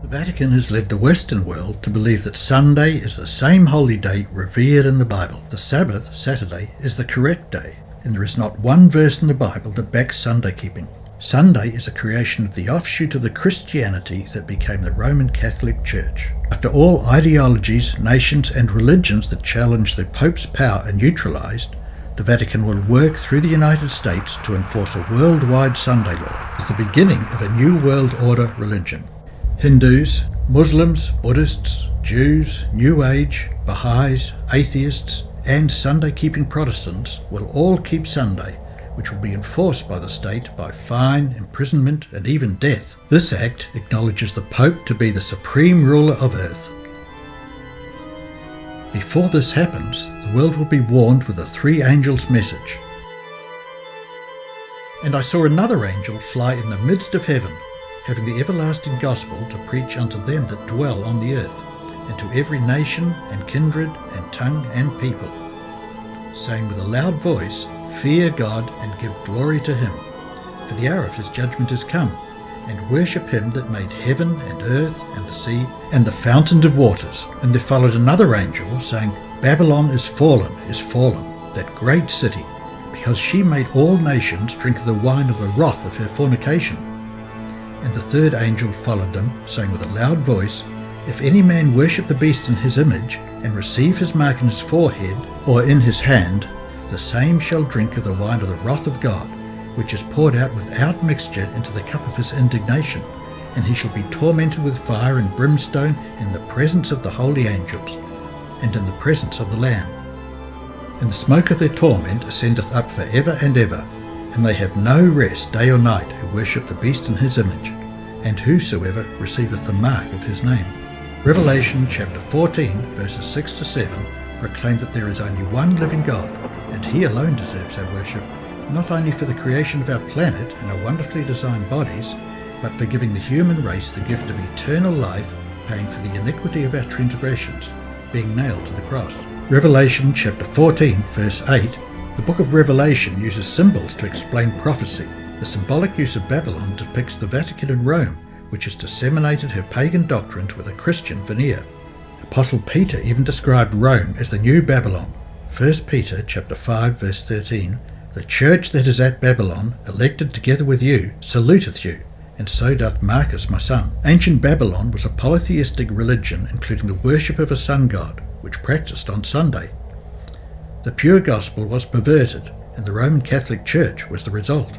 The Vatican has led the Western world to believe that Sunday is the same holy day revered in the Bible. The Sabbath, Saturday, is the correct day, and there is not one verse in the Bible that backs Sunday keeping. Sunday is a creation of the offshoot of the Christianity that became the Roman Catholic Church. After all ideologies, nations and religions that challenged the Pope's power are neutralized, the Vatican will work through the United States to enforce a worldwide Sunday law. It's the beginning of a new world order religion. Hindus, Muslims, Buddhists, Jews, New Age, Baha'is, atheists, and Sunday-keeping Protestants will all keep Sunday, which will be enforced by the state by fine, imprisonment, and even death. This act acknowledges the Pope to be the supreme ruler of earth. Before this happens, the world will be warned with a three angels' message. And I saw another angel fly in the midst of heaven, having the everlasting gospel to preach unto them that dwell on the earth, and to every nation, and kindred, and tongue, and people, saying with a loud voice, Fear God, and give glory to him, for the hour of his judgment is come, and worship him that made heaven, and earth, and the sea, and the fountains of waters. And there followed another angel, saying, Babylon is fallen, that great city, because she made all nations drink of the wine of the wrath of her fornication. And the third angel followed them, saying with a loud voice, If any man worship the beast in his image, and receive his mark in his forehead, or in his hand, the same shall drink of the wine of the wrath of God, which is poured out without mixture into the cup of his indignation, and he shall be tormented with fire and brimstone in the presence of the holy angels, and in the presence of the Lamb. And the smoke of their torment ascendeth up for ever and ever, and they have no rest day or night who worship the beast in his image, and whosoever receiveth the mark of his name. Revelation chapter 14 verses 6 to 7 proclaim that there is only one living God, and he alone deserves our worship, not only for the creation of our planet and our wonderfully designed bodies, but for giving the human race the gift of eternal life, paying for the iniquity of our transgressions, being nailed to the cross. Revelation chapter 14 verse 8. The book of Revelation uses symbols to explain prophecy. The symbolic use of Babylon depicts the Vatican in Rome, which has disseminated her pagan doctrines with a Christian veneer. Apostle Peter even described Rome as the new Babylon. 1 Peter chapter 5 verse 13. The church that is at Babylon, elected together with you, saluteth you, and so doth Marcus my son. Ancient Babylon was a polytheistic religion including the worship of a sun god, which practiced on Sunday. The pure gospel was perverted, and the Roman Catholic Church was the result.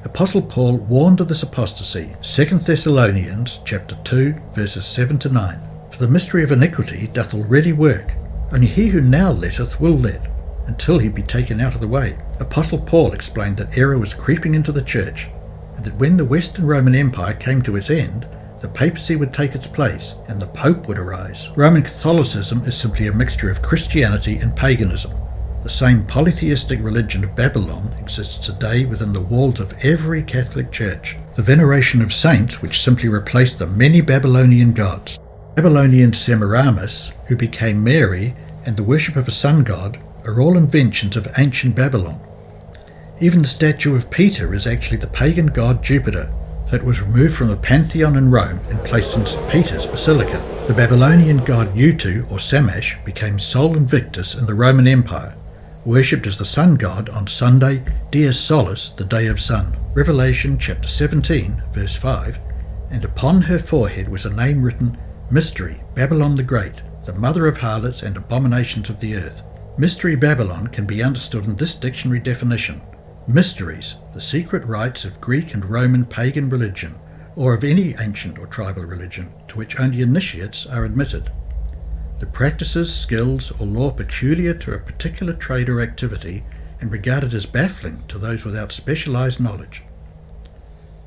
Apostle Paul warned of this apostasy, 2 Thessalonians chapter 2 verses 7 to 9. For the mystery of iniquity doth already work, only he who now letteth will let, until he be taken out of the way. Apostle Paul explained that error was creeping into the church, and that when the Western Roman Empire came to its end, the papacy would take its place, and the Pope would arise. Roman Catholicism is simply a mixture of Christianity and paganism. The same polytheistic religion of Babylon exists today within the walls of every Catholic church. The veneration of saints, which simply replaced the many Babylonian gods. Babylonian Semiramis, who became Mary, and the worship of a sun god, are all inventions of ancient Babylon. Even the statue of Peter is actually the pagan god Jupiter, that was removed from the Pantheon in Rome and placed in St. Peter's Basilica. The Babylonian god Utu or Shamash became Sol Invictus in the Roman Empire, worshipped as the sun god on Sunday, Dies Solis, the day of sun. Revelation chapter 17 verse 5. And upon her forehead was a name written, Mystery, Babylon the Great, the mother of harlots and abominations of the earth. Mystery Babylon can be understood in this dictionary definition. Mysteries, the secret rites of Greek and Roman pagan religion, or of any ancient or tribal religion, to which only initiates are admitted. The practices, skills, or law peculiar to a particular trade or activity, and regarded as baffling to those without specialized knowledge.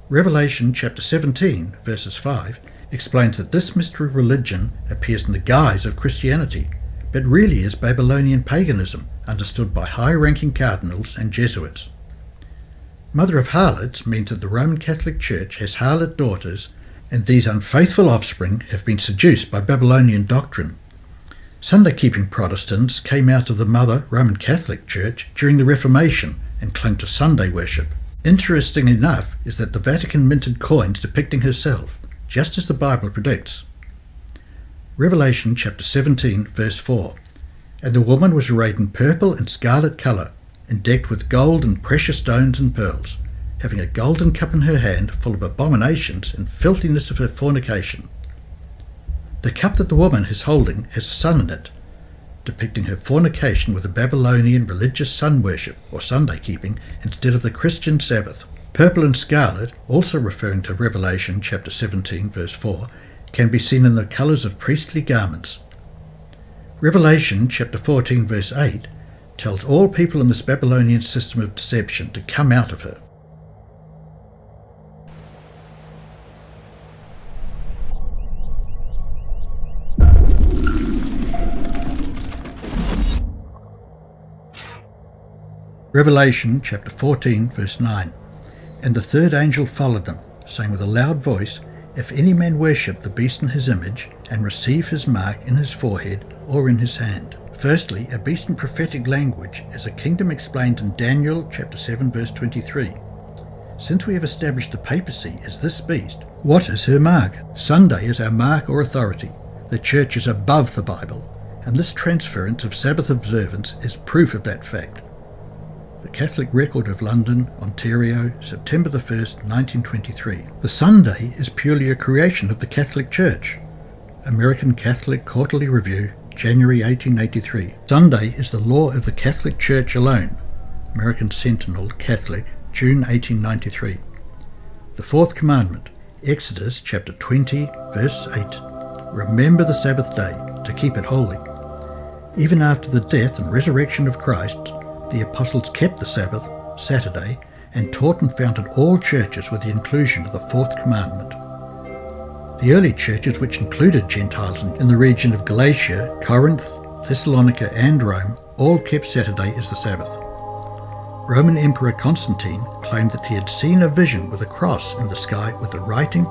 Revelation chapter 17, verses 5, explains that this mystery religion appears in the guise of Christianity, but really is Babylonian paganism, understood by high-ranking cardinals and Jesuits. Mother of harlots means that the Roman Catholic Church has harlot daughters, and these unfaithful offspring have been seduced by Babylonian doctrine. Sunday-keeping Protestants came out of the Mother Roman Catholic Church during the Reformation and clung to Sunday worship. Interesting enough is that the Vatican minted coins depicting herself, just as the Bible predicts. Revelation chapter 17 verse 4. And the woman was arrayed in purple and scarlet colour, and decked with gold and precious stones and pearls, having a golden cup in her hand full of abominations and filthiness of her fornication. The cup that the woman is holding has a sun in it, depicting her fornication with the Babylonian religious sun worship or Sunday keeping instead of the Christian Sabbath. Purple and scarlet, also referring to Revelation chapter 17 verse 4, can be seen in the colours of priestly garments. Revelation chapter 14 verse 8 tells all people in this Babylonian system of deception to come out of her. Revelation chapter 14 verse 9. And the third angel followed them, saying with a loud voice, If any man worship the beast in his image, and receive his mark in his forehead or in his hand. Firstly, a beast in prophetic language is a kingdom explained in Daniel chapter 7 verse 23. Since we have established the papacy as this beast, what is her mark? Sunday is our mark or authority. The church is above the Bible, and this transference of Sabbath observance is proof of that fact. The Catholic Record of London, Ontario, September the 1st, 1923. The Sunday is purely a creation of the Catholic Church. American Catholic Quarterly Review, January 1883. Sunday is the law of the Catholic Church alone. American Sentinel Catholic, June 1893. The Fourth Commandment, Exodus chapter 20, verse 8. Remember the Sabbath day, to keep it holy. Even after the death and resurrection of Christ, the apostles kept the Sabbath, Saturday, and taught and founded all churches with the inclusion of the Fourth Commandment. The early churches, which included Gentiles in the region of Galatia, Corinth, Thessalonica and Rome, all kept Saturday as the Sabbath. Roman Emperor Constantine claimed that he had seen a vision with a cross in the sky with the writing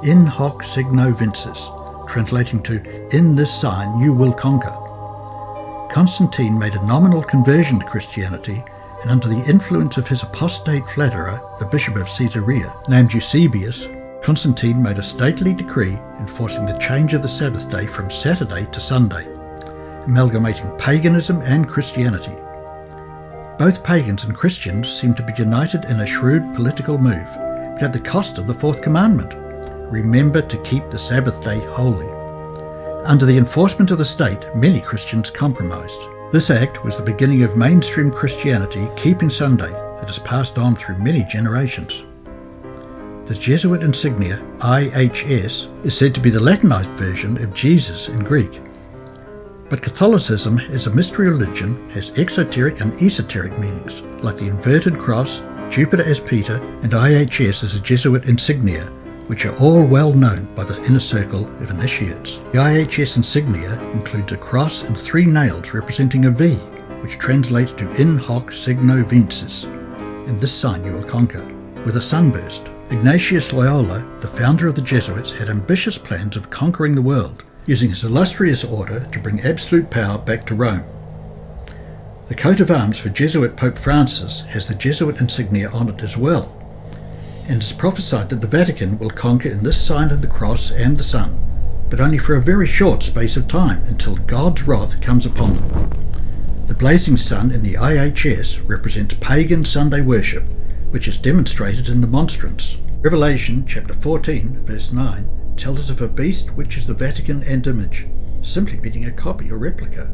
In hoc signo vinces, translating to In this sign you will conquer. Constantine made a nominal conversion to Christianity, and under the influence of his apostate flatterer, the Bishop of Caesarea, named Eusebius, Constantine made a stately decree enforcing the change of the Sabbath day from Saturday to Sunday, amalgamating paganism and Christianity. Both pagans and Christians seem to be united in a shrewd political move, but at the cost of the Fourth Commandment. Remember to keep the Sabbath day holy. Under the enforcement of the state, many Christians compromised. This act was the beginning of mainstream Christianity keeping Sunday that has passed on through many generations. The Jesuit insignia, IHS, is said to be the Latinized version of Jesus in Greek. But Catholicism as a mystery religion has exoteric and esoteric meanings, like the inverted cross, Jupiter as Peter, and IHS as a Jesuit insignia, which are all well known by the inner circle of initiates. The IHS insignia includes a cross and 3 nails representing a V, which translates to In hoc signo vinces, in this sign you will conquer, with a sunburst. Ignatius Loyola, the founder of the Jesuits, had ambitious plans of conquering the world, using his illustrious order to bring absolute power back to Rome. The coat of arms for Jesuit Pope Francis has the Jesuit insignia on it as well, and is prophesied that the Vatican will conquer in this sign of the cross and the sun, but only for a very short space of time until God's wrath comes upon them. The blazing sun in the IHS represents pagan Sunday worship, which is demonstrated in the monstrance. Revelation chapter 14 verse 9 tells us of a beast which is the Vatican and image, simply meaning a copy or replica.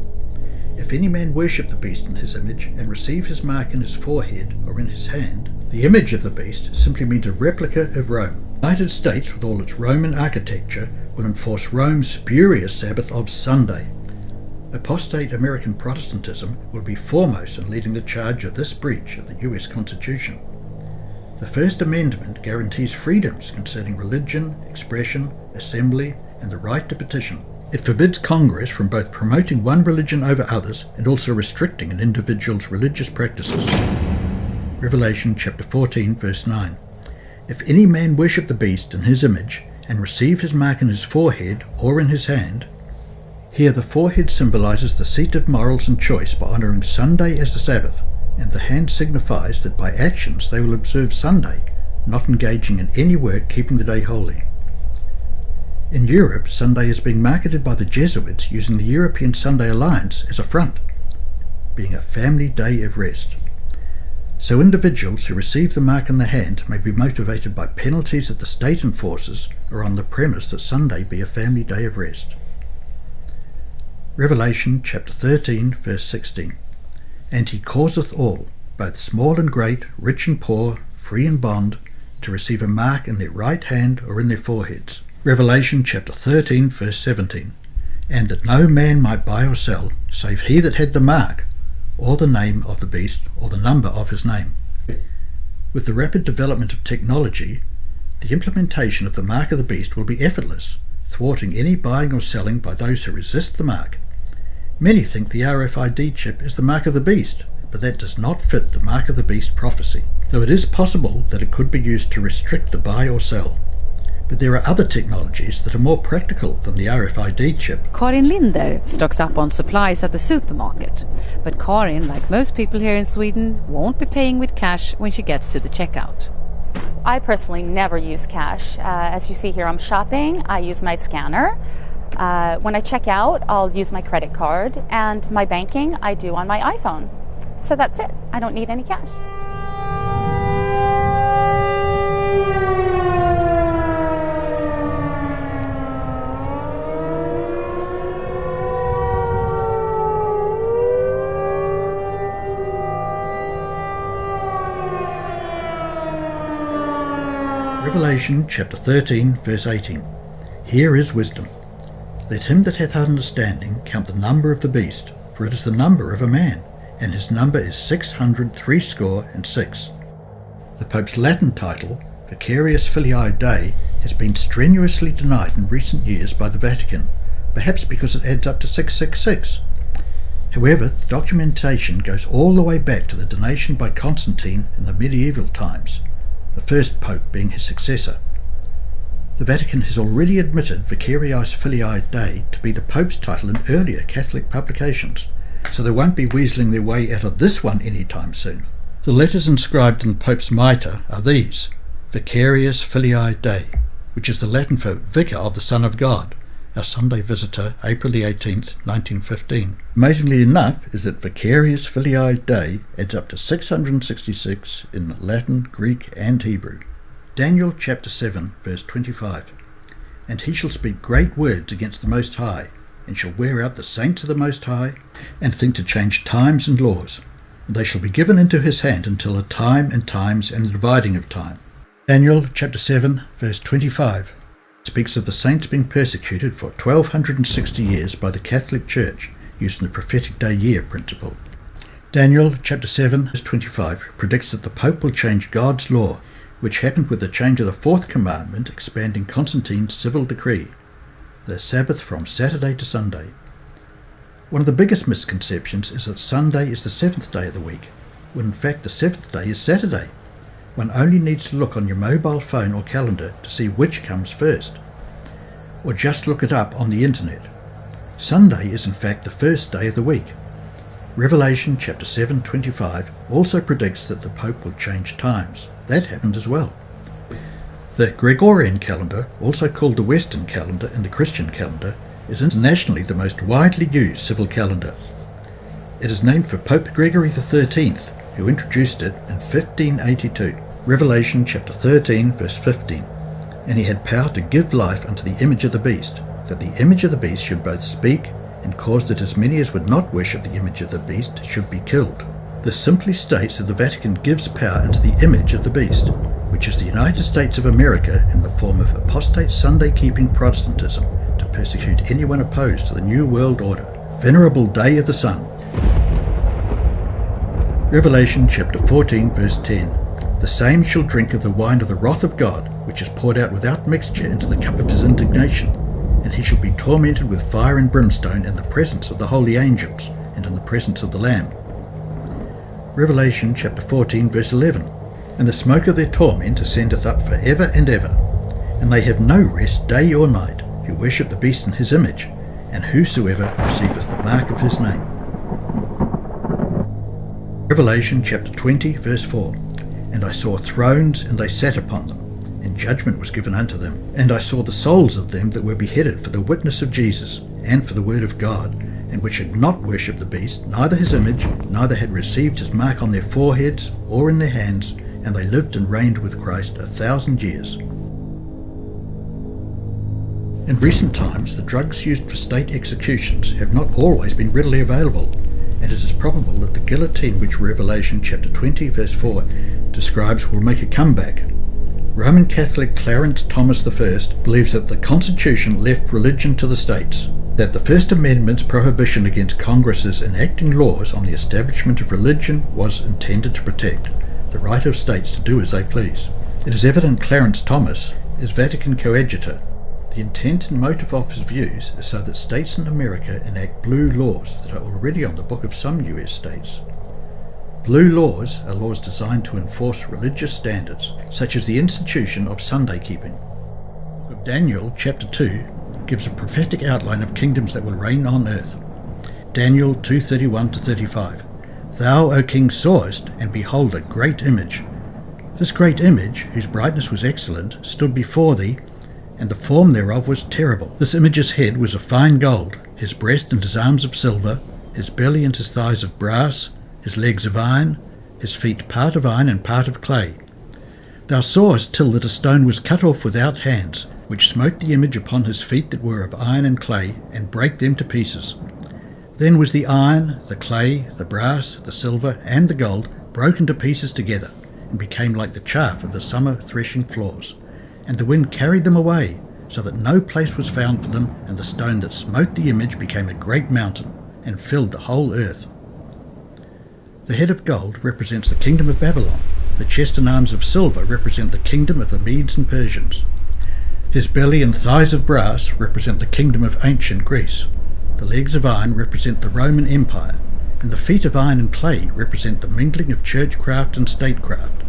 If any man worship the beast in his image and receive his mark in his forehead or in his hand, the image of the beast simply means a replica of Rome. The United States, with all its Roman architecture, will enforce Rome's spurious Sabbath of Sunday. Apostate American Protestantism will be foremost in leading the charge of this breach of the US Constitution. The First Amendment guarantees freedoms concerning religion, expression, assembly, and the right to petition. It forbids Congress from both promoting one religion over others and also restricting an individual's religious practices. Revelation chapter 14 verse 9. If any man worship the beast in his image and receive his mark in his forehead or in his hand. Here the forehead symbolizes the seat of morals and choice by honouring Sunday as the Sabbath, and the hand signifies that by actions they will observe Sunday, not engaging in any work keeping the day holy. In Europe, Sunday is being marketed by the Jesuits using the European Sunday Alliance as a front, being a family day of rest. So individuals who receive the mark in the hand may be motivated by penalties that the state enforces or on the premise that Sunday be a family day of rest. Revelation chapter 13 verse 16. And he causeth all, both small and great, rich and poor, free and bond, to receive a mark in their right hand or in their foreheads. Revelation chapter 13 verse 17. And that no man might buy or sell, save he that had the mark, or the name of the beast, or the number of his name. With the rapid development of technology, the implementation of the mark of the beast will be effortless, thwarting any buying or selling by those who resist the mark. Many think the RFID chip is the mark of the beast, but that does not fit the mark of the beast prophecy, though it is possible that it could be used to restrict the buy or sell. But there are other technologies that are more practical than the RFID chip. Karin Linder stocks up on supplies at the supermarket, but Karin, like most people here in Sweden, won't be paying with cash when she gets to the checkout. I personally never use cash. As you see here, I'm shopping. I use my scanner. When I check out, I'll use my credit card, and my banking I do on my iPhone. So that's it. I don't need any cash. Revelation chapter 13 verse 18. Here is wisdom. Let him that hath understanding count the number of the beast, for it is the number of a man, and his number is 666. The Pope's Latin title, Vicarius Filii Dei, has been strenuously denied in recent years by the Vatican, perhaps because it adds up to 666. However, the documentation goes all the way back to the donation by Constantine in the medieval times, the first pope being his successor. The Vatican has already admitted Vicarius Filii Dei to be the Pope's title in earlier Catholic publications, so they won't be weaseling their way out of this one anytime soon. The letters inscribed in the Pope's mitre are these: Vicarius Filii Dei, which is the Latin for Vicar of the Son of God, our Sunday visitor, April the 18th, 1915. Amazingly enough is that Vicarius Filii Dei adds up to 666 in Latin, Greek and Hebrew. Daniel chapter 7 verse 25. And he shall speak great words against the Most High, and shall wear out the saints of the Most High, and think to change times and laws. And they shall be given into his hand until a time and times and the dividing of time. Daniel chapter 7 verse 25 speaks of the saints being persecuted for 1260 years by the Catholic Church, using the prophetic day year principle. Daniel chapter 7 verse 25 predicts that the Pope will change God's law, which happened with the change of the fourth commandment expanding Constantine's civil decree, the Sabbath from Saturday to Sunday. One of the biggest misconceptions is that Sunday is the seventh day of the week, when in fact the seventh day is Saturday. One only needs to look on your mobile phone or calendar to see which comes first, or just look it up on the internet. Sunday is in fact the first day of the week. Revelation chapter 7:25 also predicts that the Pope will change times. That happened as well. The Gregorian calendar, also called the Western calendar and the Christian calendar, is internationally the most widely used civil calendar. It is named for Pope Gregory XIII, who introduced it in 1582. Revelation chapter 13 verse 15. And he had power to give life unto the image of the beast, that the image of the beast should both speak, and cause that as many as would not worship the image of the beast should be killed. This simply states that the Vatican gives power unto the image of the beast, which is the United States of America in the form of apostate Sunday-keeping Protestantism, to persecute anyone opposed to the New World Order. Venerable Day of the Sun. Revelation chapter 14 verse 10. The same shall drink of the wine of the wrath of God, which is poured out without mixture into the cup of his indignation, and he shall be tormented with fire and brimstone in the presence of the holy angels, and in the presence of the Lamb. Revelation chapter 14 verse 11. And the smoke of their torment ascendeth up for ever and ever, and they have no rest day or night, who worship the beast in his image, and whosoever receiveth the mark of his name. Revelation chapter 20 verse 4. And I saw thrones, and they sat upon them, and judgment was given unto them. And I saw the souls of them that were beheaded for the witness of Jesus, and for the word of God, and which had not worshipped the beast, neither his image, neither had received his mark on their foreheads or in their hands, and they lived and reigned with Christ 1,000 years. In recent times, the drugs used for state executions have not always been readily available, and it is probable that the guillotine which Revelation chapter 20 verse 4 describes will make a comeback. Roman Catholic Clarence Thomas I believes that the Constitution left religion to the states, that the First Amendment's prohibition against Congress's enacting laws on the establishment of religion was intended to protect the right of states to do as they please. It is evident Clarence Thomas is Vatican coadjutor. The intent and motive of his views is so that states in America enact blue laws that are already on the book of some US states. Blue laws are laws designed to enforce religious standards, such as the institution of Sunday keeping. The book of Daniel, chapter 2, gives a prophetic outline of kingdoms that will reign on earth. Daniel 2:31-35. Thou, O king, sawest, and behold, a great image. This great image, whose brightness was excellent, stood before thee, and the form thereof was terrible. This image's head was of fine gold, his breast and his arms of silver, his belly and his thighs of brass, his legs of iron, his feet part of iron and part of clay. Thou sawest till that a stone was cut off without hands, which smote the image upon his feet that were of iron and clay, and brake them to pieces. Then was the iron, the clay, the brass, the silver, and the gold broken to pieces together, and became like the chaff of the summer threshing floors. And the wind carried them away, so that no place was found for them, and the stone that smote the image became a great mountain, and filled the whole earth. The head of gold represents the kingdom of Babylon. The chest and arms of silver represent the kingdom of the Medes and Persians. His belly and thighs of brass represent the kingdom of ancient Greece. The legs of iron represent the Roman Empire, and the feet of iron and clay represent the mingling of churchcraft and statecraft.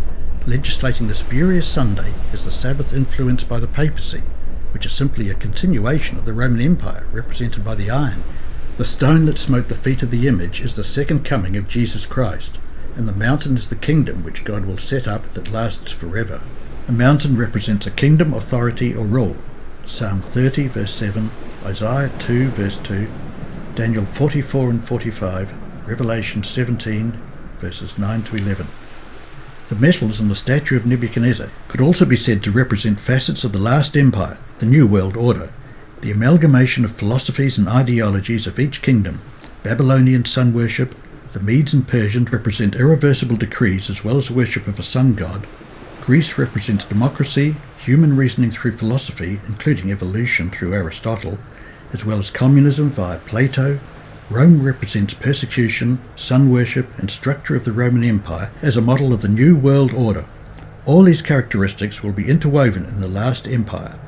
Legislating the spurious Sunday is the Sabbath influenced by the papacy, which is simply a continuation of the Roman Empire represented by the iron. The stone that smote the feet of the image is the second coming of Jesus Christ, and the mountain is the kingdom which God will set up that lasts forever. A mountain represents a kingdom, authority, or rule. Psalm 30 verse 7, Isaiah 2 verse 2, Daniel 44 and 45, Revelation 17 verses 9 to 11. The metals on the statue of Nebuchadnezzar could also be said to represent facets of the last empire, the New World Order, the amalgamation of philosophies and ideologies of each kingdom. Babylonian sun worship, the Medes and Persians represent irreversible decrees as well as worship of a sun god. Greece represents democracy, human reasoning through philosophy, including evolution through Aristotle, as well as communism via Plato. Rome represents persecution, sun worship, and structure of the Roman Empire as a model of the New World Order. All these characteristics will be interwoven in the last empire.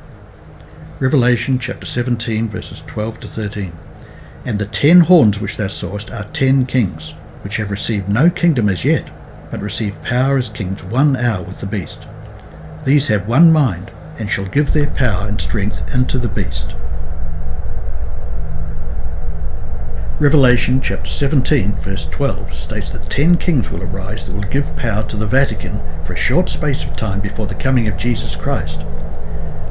Revelation chapter 17 verses 12 to 13. And the 10 horns which thou sawest are 10 kings, which have received no kingdom as yet, but receive power as kings 1 hour with the beast. These have one mind, and shall give their power and strength unto the beast. Revelation chapter 17 verse 12 states that 10 kings will arise that will give power to the Vatican for a short space of time before the coming of Jesus Christ.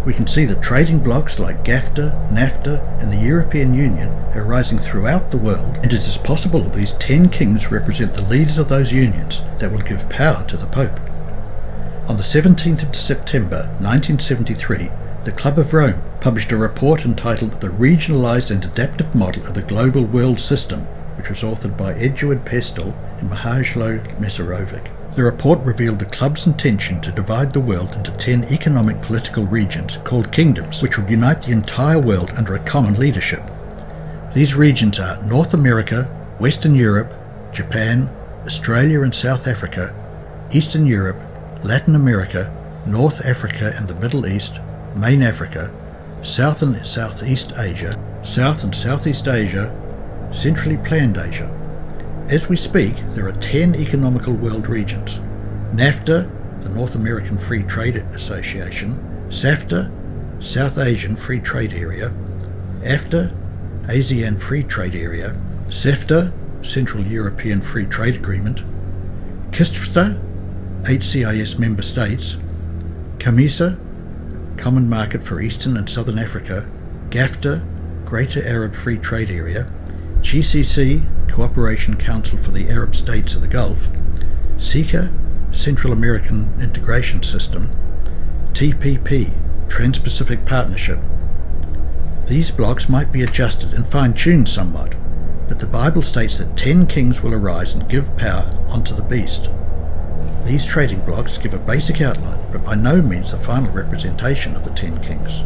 We can see that trading blocs like GAFTA, NAFTA, and the European Union are rising throughout the world, and it is possible that these 10 kings represent the leaders of those unions that will give power to the Pope. On the 17th of September 1973, the Club of Rome published a report entitled The Regionalised and Adaptive Model of the Global World System, which was authored by Eduard Pestel and Mihajlo Mesarovic. The report revealed the club's intention to divide the world into 10 economic political regions called kingdoms, which would unite the entire world under a common leadership. These regions are North America, Western Europe, Japan, Australia and South Africa, Eastern Europe, Latin America, North Africa and the Middle East, Main Africa, South and Southeast Asia, South and Southeast Asia, Centrally Planned Asia. As we speak, there are 10 economical world regions: NAFTA, the North American Free Trade Association; SAFTA, South Asian Free Trade Area; AFTA, ASEAN Free Trade Area; CEFTA, Central European Free Trade Agreement; CISFTA, 8 CIS member states; CAMESA, Common Market for Eastern and Southern Africa, GAFTA, Greater Arab Free Trade Area, GCC, Cooperation Council for the Arab States of the Gulf, CICA, Central American Integration System, TPP, Trans-Pacific Partnership. These blocks might be adjusted and fine-tuned somewhat, but the Bible states that 10 kings will arise and give power unto the beast. These trading blocks give a basic outline, but by no means the final representation of the 10 kings.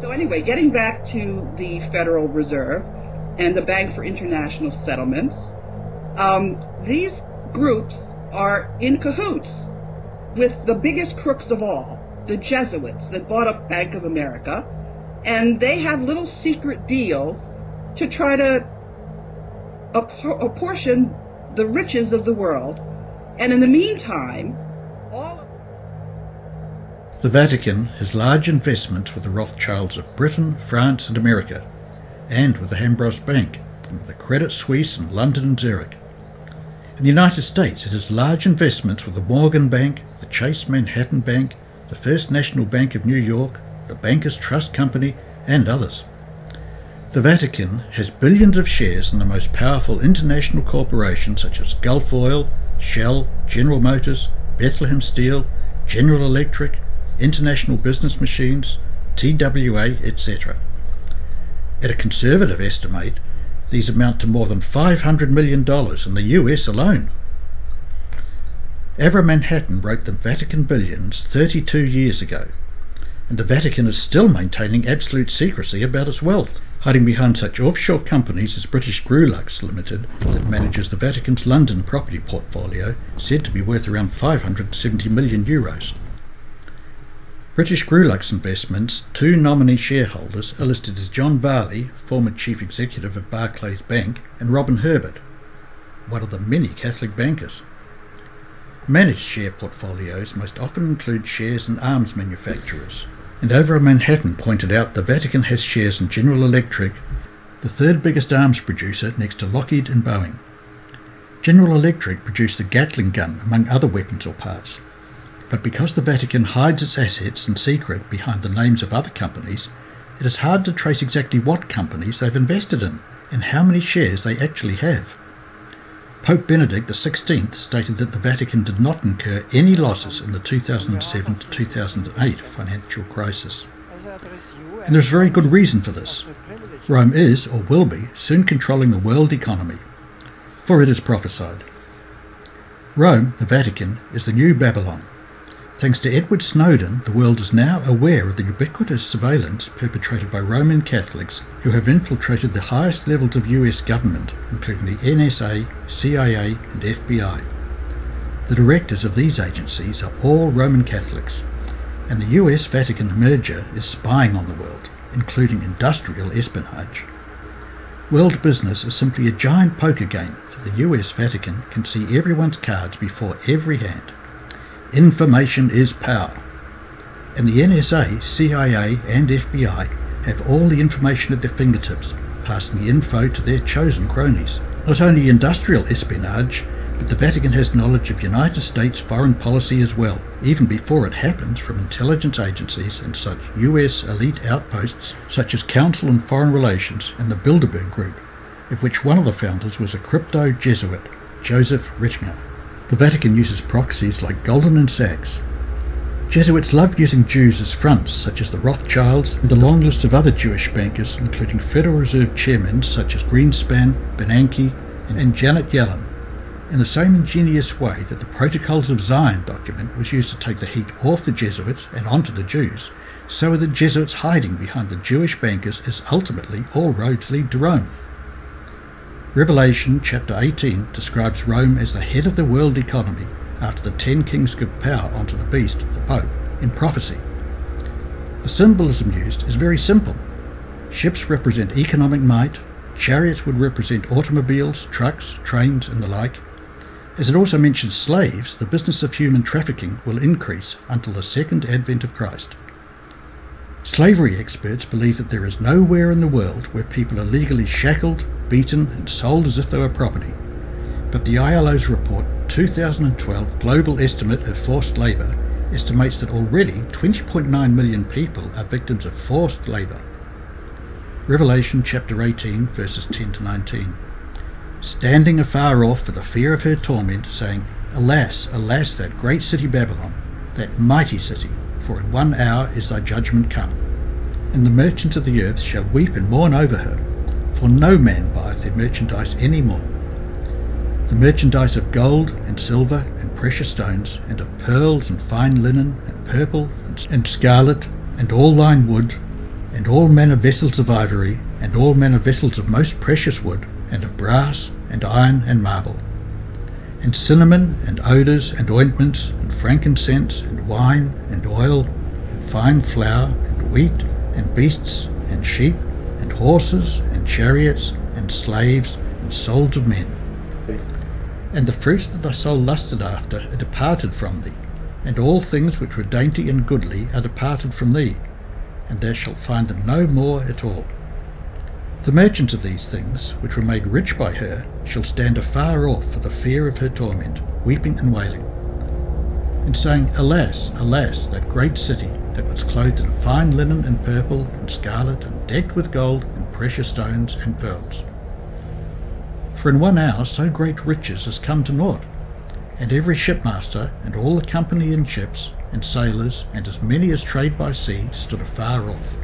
So anyway, getting back to the Federal Reserve and the Bank for International Settlements, these groups are in cahoots with the biggest crooks of all, the Jesuits that bought up Bank of America, and they have little secret deals to try to apportion the riches of the world. And in the meantime, the Vatican has large investments with the Rothschilds of Britain, France and America, and with the Hambros Bank, and with the Credit Suisse in London and Zurich. In the United States, it has large investments with the Morgan Bank, the Chase Manhattan Bank, the First National Bank of New York, the Bankers Trust Company, and others. The Vatican has billions of shares in the most powerful international corporations such as Gulf Oil, Shell, General Motors, Bethlehem Steel, General Electric, International Business Machines, TWA, etc. At a conservative estimate, these amount to more than $500 million in the US alone. Avram Manhattan wrote the Vatican Billions 32 years ago, and the Vatican is still maintaining absolute secrecy about its wealth, hiding behind such offshore companies as British Grulux Limited that manages the Vatican's London property portfolio, said to be worth around 570 million euros. British Grulux Investments' two nominee shareholders are listed as John Varley, former chief executive of Barclays Bank, and Robin Herbert, one of the many Catholic bankers. Managed share portfolios most often include shares in arms manufacturers, and Avram Manhattan pointed out the Vatican has shares in General Electric, the third biggest arms producer next to Lockheed and Boeing. General Electric produced the Gatling gun, among other weapons or parts. But because the Vatican hides its assets in secret behind the names of other companies, it is hard to trace exactly what companies they've invested in and how many shares they actually have. Pope Benedict XVI stated that the Vatican did not incur any losses in the 2007 to 2008 financial crisis. And there's very good reason for this. Rome is, or will be, soon controlling the world economy, for it is prophesied. Rome, the Vatican, is the new Babylon. Thanks to Edward Snowden, the world is now aware of the ubiquitous surveillance perpetrated by Roman Catholics who have infiltrated the highest levels of US government, including the NSA, CIA and FBI. The directors of these agencies are all Roman Catholics, and the US-Vatican merger is spying on the world, including industrial espionage. World business is simply a giant poker game, so the US-Vatican can see everyone's cards before every hand. Information is power. And the NSA, CIA and FBI have all the information at their fingertips, passing the info to their chosen cronies. Not only industrial espionage, but the Vatican has knowledge of United States foreign policy as well, even before it happens from intelligence agencies and such US elite outposts such as Council on Foreign Relations and the Bilderberg Group, of which one of the founders was a crypto Jesuit, Joseph Ratzinger. The Vatican uses proxies like Goldman Sachs. Jesuits love using Jews as fronts, such as the Rothschilds, and the long list of other Jewish bankers, including Federal Reserve chairmen such as Greenspan, Bernanke, and Janet Yellen, in the same ingenious way that the Protocols of Zion document was used to take the heat off the Jesuits and onto the Jews, so are the Jesuits hiding behind the Jewish bankers as ultimately all roads lead to Rome. Revelation chapter 18 describes Rome as the head of the world economy after the 10 kings give power onto the beast, the Pope, in prophecy. The symbolism used is very simple. Ships represent economic might, chariots would represent automobiles, trucks, trains and the like. As it also mentions slaves, the business of human trafficking will increase until the second advent of Christ. Slavery experts believe that there is nowhere in the world where people are legally shackled, beaten and sold as if they were property. But the ILO's report 2012 Global Estimate of Forced Labour estimates that already 20.9 million people are victims of forced labour. Revelation chapter 18 verses 10 to 19. Standing afar off for the fear of her torment, saying, Alas, alas, that great city Babylon, that mighty city, for in 1 hour is thy judgment come. And the merchants of the earth shall weep and mourn over her, for no man buyeth their merchandise any more. The merchandise of gold and silver and precious stones, and of pearls and fine linen, and purple and scarlet, and all thine wood, and all manner vessels of ivory, and all manner vessels of most precious wood, and of brass, and iron, and marble, and cinnamon, and odours, and ointments, and frankincense, and wine, and oil, and fine flour, and wheat, and beasts, and sheep, and horses, and chariots, and slaves, and souls of men. And the fruits that thy soul lusted after are departed from thee, and all things which were dainty and goodly are departed from thee, and thou shalt find them no more at all. The merchants of these things, which were made rich by her, shall stand afar off for the fear of her torment, weeping and wailing, and saying, Alas, alas, that great city, that was clothed in fine linen and purple and scarlet, and decked with gold and precious stones and pearls. For in 1 hour so great riches is come to naught, and every shipmaster, and all the company in ships, and sailors, and as many as trade by sea, stood afar off,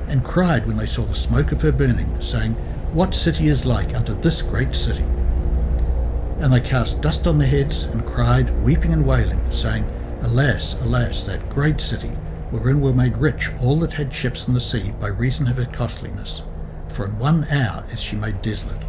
and cried when they saw the smoke of her burning, saying, What city is like unto this great city? And they cast dust on their heads, and cried, weeping and wailing, saying, Alas, alas, that great city, wherein were made rich all that had ships in the sea by reason of her costliness. For in 1 hour is she made desolate.